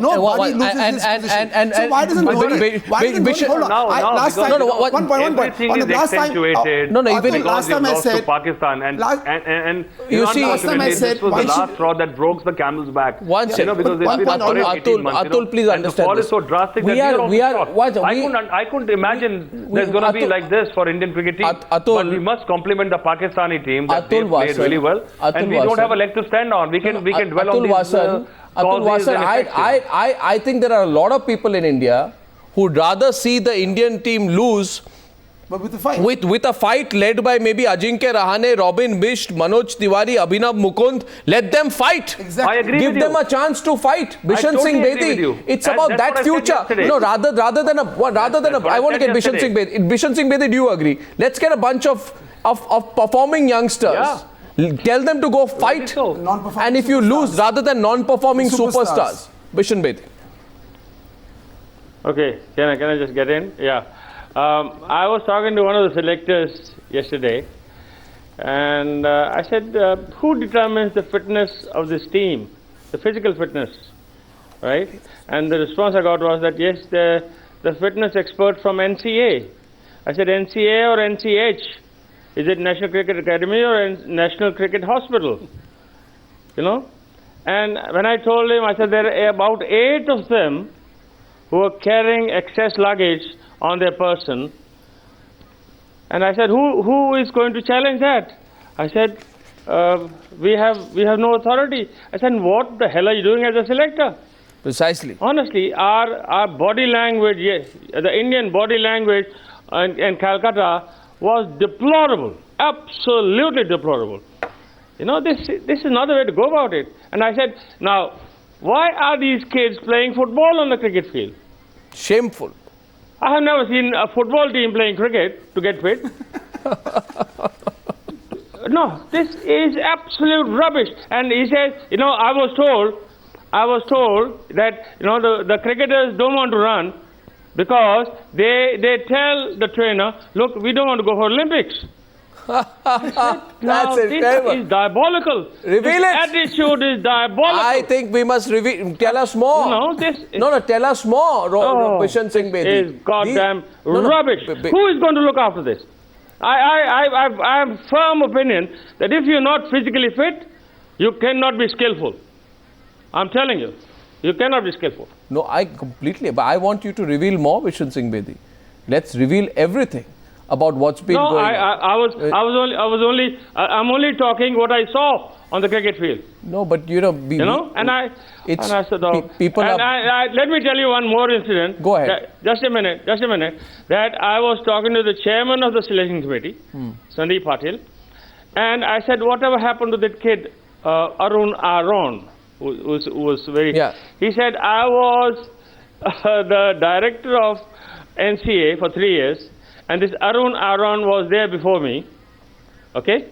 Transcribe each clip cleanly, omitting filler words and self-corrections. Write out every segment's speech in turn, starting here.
Nobody loses his position. So why doesn't Dhoni? Hold on. Last time, one point. Everything is accentuated. Last time I said to Pakistan, and you see, last time I said this was the last straw that broke the camel's back. One second, because it's been Atul, please understand. The fall is so drastic that I couldn't imagine there's going to be like this for Indian cricket team. But we must compliment the Pakistani team that they played really well, and we don't have a leg to stand on. We can dwell on these. Atul Vasan, I think there are a lot of people in India who'd rather see the Indian team lose, but with a fight. With a fight led by maybe Ajinkya Rahane, Robin Bisht, Manoj Tiwari, Abhinav Mukund. Let them fight. Exactly. I agree Give with them you. a chance to fight. Bishan totally Singh agree with you. Bedi. It's about that future. No, rather than a. I want to get Bishan Singh Bedi. Bishan Singh Bedi, do you agree? Let's get a bunch of performing youngsters. Yeah. Tell them to go fight, so. And if you lose, rather than non-performing superstars. Bishan Bedi. Okay, can I just get in? Yeah. I was talking to one of the selectors yesterday, and I said, who determines the fitness of this team, the physical fitness, right? And the response I got was that, yes, the fitness expert from NCA. I said, NCA or NCH? Is it National Cricket Academy or National Cricket Hospital? You know? And when I told him, I said, there are about 8 of them who are carrying excess luggage on their person. And I said, who is going to challenge that? I said, we have no authority. I said, what the hell are you doing as a selector? Precisely. Honestly, our body language, yes, the Indian body language in Calcutta was deplorable, absolutely deplorable. You know, this is not the way to go about it. And I said, now, why are these kids playing football on the cricket field? Shameful. I have never seen a football team playing cricket to get fit. No, this is absolute rubbish. And he says, you know, I was told that, you know, the cricketers don't want to run because they tell the trainer, look, we don't want to go for Olympics. Now, this is diabolical. Reveal this it. Attitude is diabolical. I think we must reveal. Tell us more. No, tell us more. Bishan Singh Bedi. Is goddamn rubbish. Who is going to look after this? I have firm opinion that if you're not physically fit, you cannot be skillful. I'm telling you, you cannot be skillful. No, I completely. But I want you to reveal more, Bishan Singh Bedi. Let's reveal everything about what's been going on. I'm only talking what I saw on the cricket field. No, but you know, and I said, people let me tell you one more incident. Go ahead. Just a minute. That I was talking to the chairman of the selection committee, Sandeep Patil, and I said, whatever happened to that kid, Arun Aaron, who was very. Yeah. He said, I was the director of NCA for 3 years. And this Arun Aaron was there before me, okay?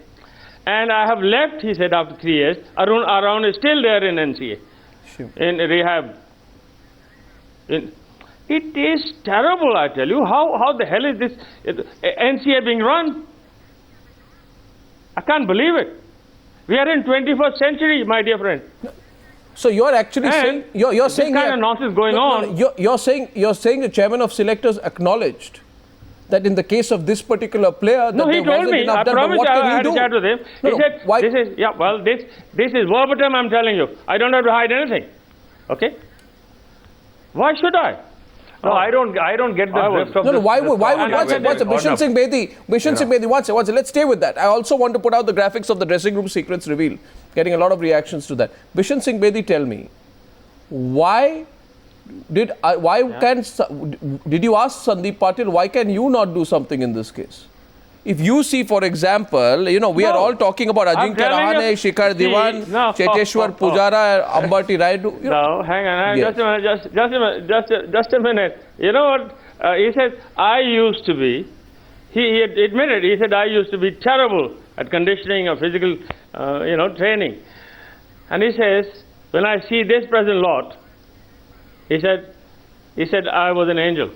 And I have left, he said, after 3 years. Arun Aaron is still there in NCA, in rehab. It is terrible, I tell you. How the hell is this NCA being run? I can't believe it. We are in 21st century, my dear friend. So you're actually saying you're saying this kind of nonsense going on. You're saying the chairman of selectors acknowledged that in the case of this particular player, no, he told me. I promise I had a chat with him. He said, why? This is verbatim. I'm telling you. I don't have to hide anything. Okay? Why should I? No, I don't get the drift of this. Why would Bishan Singh Bedi? Bishan Singh Bedi. Once, let's stay with that. I also want to put out the graphics of the dressing room secrets reveal. Getting a lot of reactions to that. Bishan Singh Bedi, tell me, why did you ask Sandeep Patil, why can you not do something in this case? If you see, for example, we are all talking about Ajinkya Rahane, Shikhar Dhawan, Cheteshwar Pujara, Ambati Rayudu. No, hang on, just a minute. You know what? He said, I used to be. He admitted. He said, I used to be terrible at conditioning or physical, training. And he says, when I see this present lot, he said, I was an angel.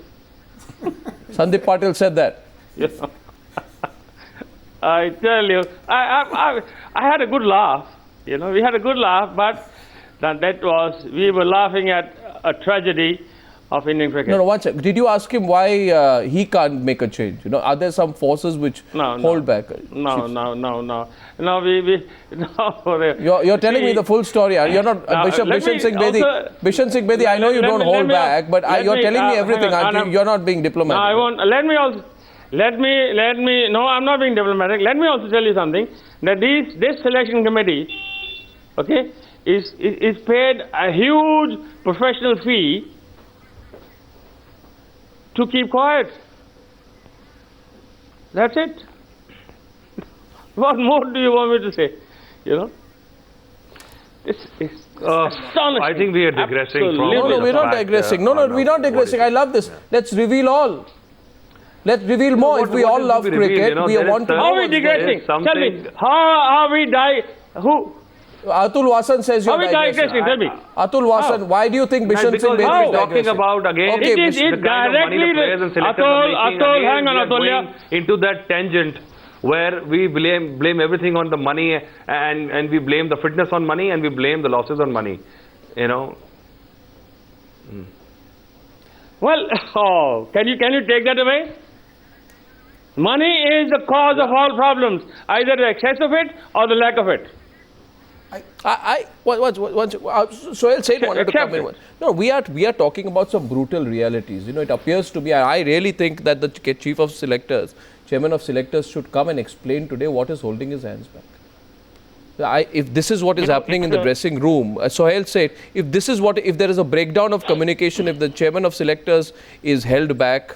Sandeep Patil said that. Yeah. I tell you, I had a good laugh. We had a good laugh, but we were laughing at a tragedy of Indian cricket. No, one second. Did you ask him why he can't make a change? You know, are there some forces which hold back? No. You're telling me the full story. You're not Bishan Singh Bedi. Bishan Singh Bedi, I know you don't hold back, but you're telling me everything. You're not being diplomatic. No, I won't. Let me. No, I'm not being diplomatic. Let me also tell you something. That this selection committee, okay, is paid a huge professional fee to keep quiet. That's it. What more do you want me to say? You know? It's astonishing. I think we are digressing from No, we're not digressing. No, we're not digressing. I love this. Let's reveal all. Let's reveal more. If we all love cricket, we want to know. How are we digressing? Tell me. How we die? Who? Atul Vasan says you're digressing. Tell me. Atul Vasan, why do you think Bishan Singh Bedi is talking about again? Okay, it directly. Atul, hang on, Atul. Into that tangent where we blame everything on the money, and we blame the fitness on money, and we blame the losses on money. You know. Well, can you take that away? Money is the cause of all problems, either the excess of it or the lack of it. Sohail Said wanted to come in. No, we are talking about some brutal realities. You know, it appears to be, I really think that the chief of selectors, chairman of selectors, should come and explain today what is holding his hands back. If this is what is happening in the dressing room, Sohail said, if there is a breakdown of communication, if the chairman of selectors is held back,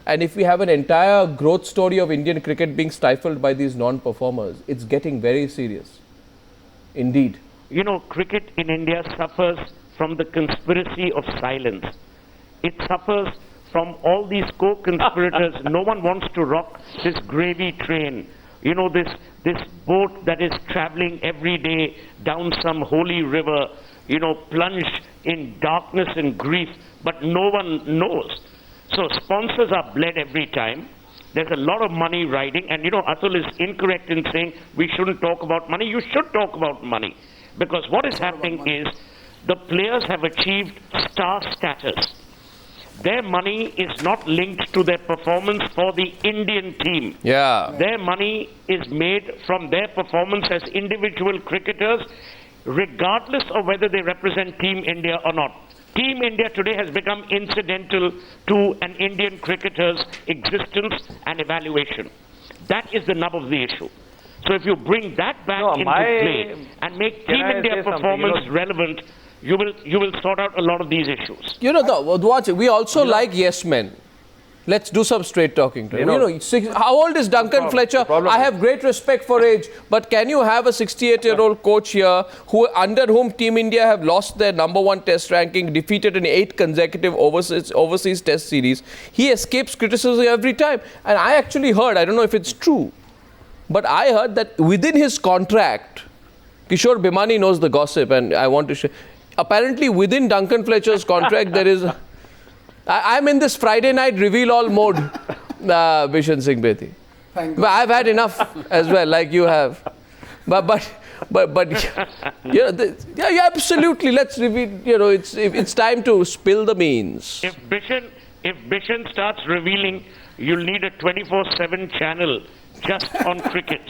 and if we have an entire growth story of Indian cricket being stifled by these non-performers, it's getting very serious. Indeed. You know, cricket in India suffers from the conspiracy of silence. It suffers from all these co-conspirators. No one wants to rock this gravy train. You know, this boat that is traveling every day down some holy river, you know, plunged in darkness and grief, but no one knows. So sponsors are bled every time. There's a lot of money riding, and you know, Atul is incorrect in saying we shouldn't talk about money. You should talk about money, because what is happening is the players have achieved star status. Their money is not linked to their performance for the Indian team. Yeah. Their money is made from their performance as individual cricketers, regardless of whether they represent Team India or not. Team India today has become incidental to an Indian cricketer's existence and evaluation. That is the nub of the issue. So if you bring that back into play and make Team India performance relevant, you will sort out a lot of these issues. You know, we also like yes men. Let's do some straight talking. How old is Duncan Fletcher? I have great respect for age, but can you have a 68-year-old coach here under whom Team India have lost their #1 test ranking, defeated in 8 consecutive overseas test series? He escapes criticism every time. And I actually heard, I don't know if it's true, but I heard that within his contract, Kishore Bhimani knows the gossip, and I want to share. Apparently within Duncan Fletcher's contract there is... I'm in this Friday night reveal all mode, Bishan Singh Bedi. But I've had enough as well, like you have. But yeah, absolutely. Let's reveal. You know, it's time to spill the beans. If Bishan starts revealing, you'll need a 24/7 channel just on cricket.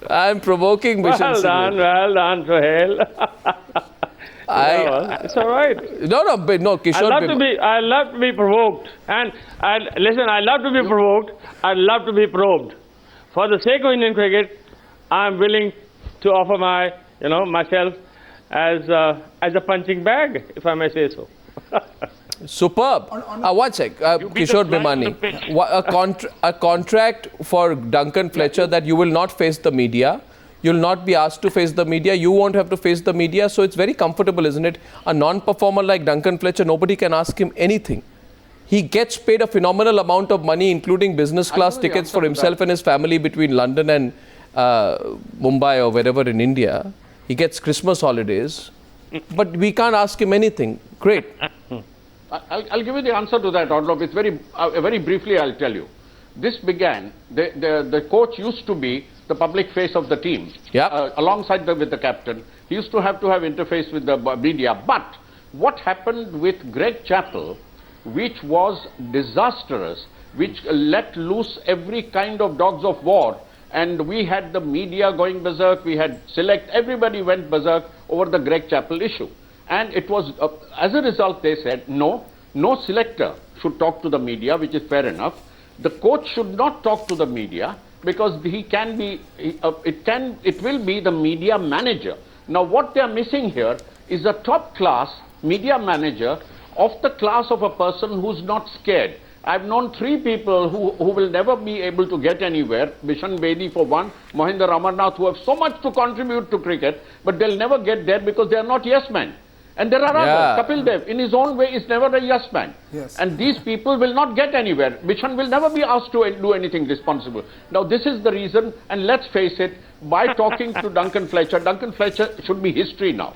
I'm provoking Bishan Singh. Well done, Sohail. It's all right. No, Kishore. I love to be provoked, and listen. I love to be provoked. I love to be probed. For the sake of Indian cricket, I'm willing to offer myself as a punching bag, if I may say so. Superb. One sec, Kishore Bhimani. A contract for Duncan Fletcher that you will not face the media. You'll not be asked to face the media. You won't have to face the media. So it's very comfortable, isn't it? A non-performer like Duncan Fletcher, nobody can ask him anything. He gets paid a phenomenal amount of money, including business class tickets for himself and his family between London and Mumbai or wherever in India. He gets Christmas holidays. But we can't ask him anything. Great. I'll give you the answer to that, Odlop. It's very briefly I'll tell you. This began, the coach used to be the public face of the team, alongside with the captain. He used to have interface with the media. But what happened with Greg Chappell, which was disastrous, which let loose every kind of dogs of war, and we had the media going berserk, we had select, everybody went berserk over the Greg Chappell issue. And it was, as a result, they said, no selector should talk to the media, which is fair enough. The coach should not talk to the media, because he can be, it will be the media manager. Now what they are missing here is a top class media manager of the class of a person who's not scared. I've known 3 people who will never be able to get anywhere. Bishan Bedi for one, Mahendra Amarnath, who have so much to contribute to cricket, but they'll never get there because they are not yes men. And there are others. Kapil Dev, in his own way, is never a yes man. Yes. And these people will not get anywhere. Bishan will never be asked to do anything responsible. Now this is the reason, and let's face it, by talking to Duncan Fletcher should be history now.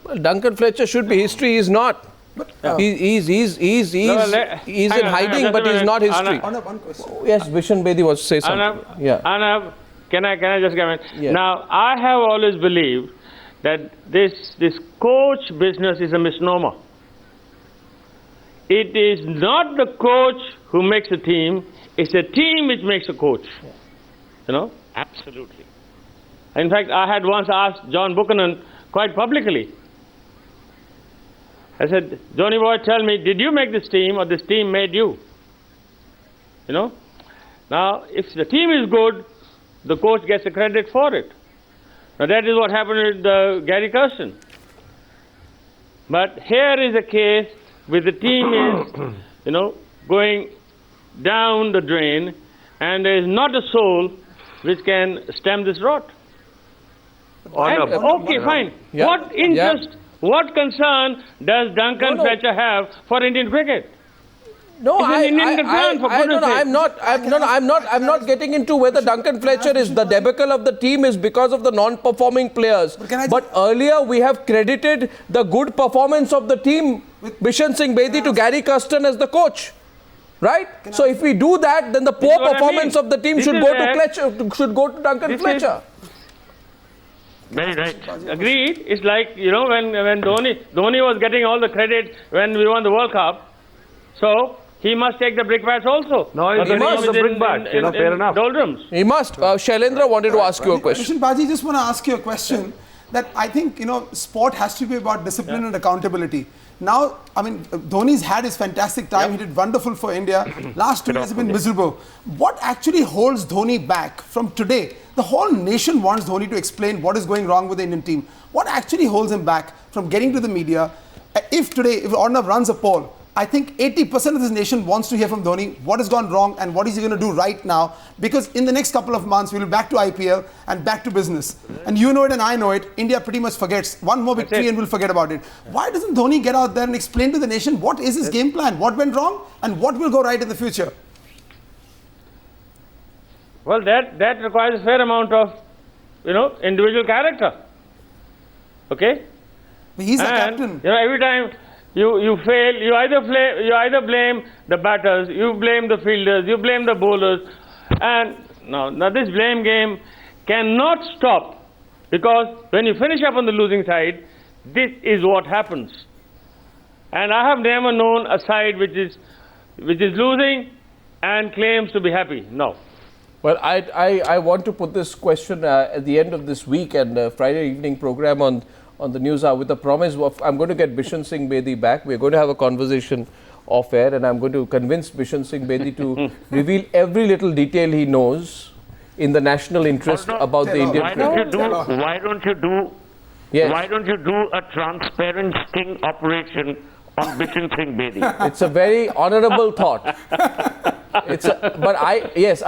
Well, Duncan Fletcher should be history, he's not. He's in hiding, but he's not history. One question. Yes, Bishan Bedi wants to say something. Arnab, can I just come in? Yeah. Now, I have always believed that this coach business is a misnomer. It is not the coach who makes a team, it's a team which makes a coach. Yeah. You know? Absolutely. In fact, I had once asked John Buchanan quite publicly. I said, Johnny boy, tell me, did you make this team or this team made you? You know? Now, if the team is good, the coach gets the credit for it. Now, that is what happened with Gary Kirsten. But here is a case where the team is, you know, going down the drain, and there is not a soul which can stem this rot. Okay, fine. Yeah. What interest, what concern does Duncan Fletcher have for Indian cricket? No, I'm not getting into whether Duncan Fletcher is the debacle of the team is because of the non-performing players. But earlier we have credited the good performance of the team, Bishan Singh Bedi, to Gary Kirsten as the coach. Right? So if we do that, then the poor performance of the team should go to Duncan Fletcher. Very right. Agreed. It's like, you know, when Dhoni was getting all the credit when we won the World Cup. So he must take the brickbats also. No, he must the brickbats. Fair enough. Doldrums. He must. Shailendra wanted to ask you a question. Baji, just want to ask you a question. That I think, you know, sport has to be about discipline and accountability. Now, I mean, Dhoni's had his fantastic time. He did wonderful for India. Last 2 years have been miserable. What actually holds Dhoni back from today? The whole nation wants Dhoni to explain what is going wrong with the Indian team. What actually holds him back from getting to the media? If Arnav runs a poll, I think 80% of this nation wants to hear from Dhoni what has gone wrong and what is he going to do right now, because in the next couple of months we'll be back to IPL and back to business. And you know it and I know it. India pretty much forgets. One more victory and we'll forget about it. Why doesn't Dhoni get out there and explain to the nation what is his game plan, what went wrong and what will go right in the future? Well, that requires a fair amount of, you know, individual character. Okay? But he's a captain. You know, every time you fail, you either blame the batters, you blame the fielders, you blame the bowlers, and now this blame game cannot stop, because when you finish up on the losing side, this is what happens. And I have never known a side which is losing and claims to be happy. No. Well, I want to put this question at the end of this week and Friday evening program on the Newshour with the promise of I'm going to get Bishan Singh Bedi back. We're going to have a conversation off air, and I'm going to convince Bishan Singh Bedi to reveal every little detail he knows in the national interest about the Indian cricket. Why don't you do a transparent sting operation on Bishan Singh Bedi? It's a very honorable thought. A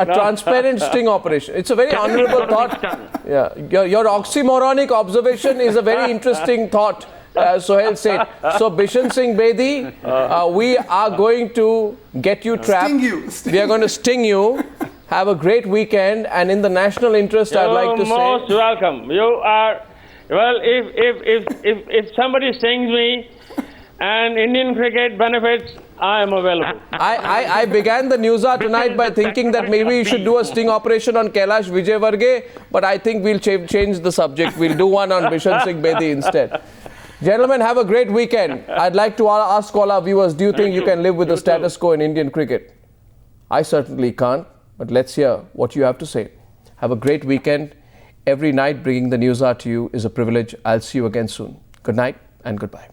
transparent sting operation. It's a very honorable thought. Yeah, your oxymoronic observation is a very interesting thought. Sohail said. So Bishan Singh Bedi, we are going to get you trapped. We are going to sting you. Have a great weekend, and in the national interest, I'd like to say. You're most welcome. You are. Well, if somebody stings me, and Indian cricket benefits, I am available. I began the Newshour tonight by thinking that maybe we should do a sting operation on Kailash Vijayvargiya, but I think we'll change the subject. We'll do one on Bishan Singh Bedi instead. Gentlemen, have a great weekend. I'd like to ask all our viewers, do you think you can live with the status quo in Indian cricket? I certainly can't, but let's hear what you have to say. Have a great weekend. Every night bringing the Newshour to you is a privilege. I'll see you again soon. Good night and goodbye.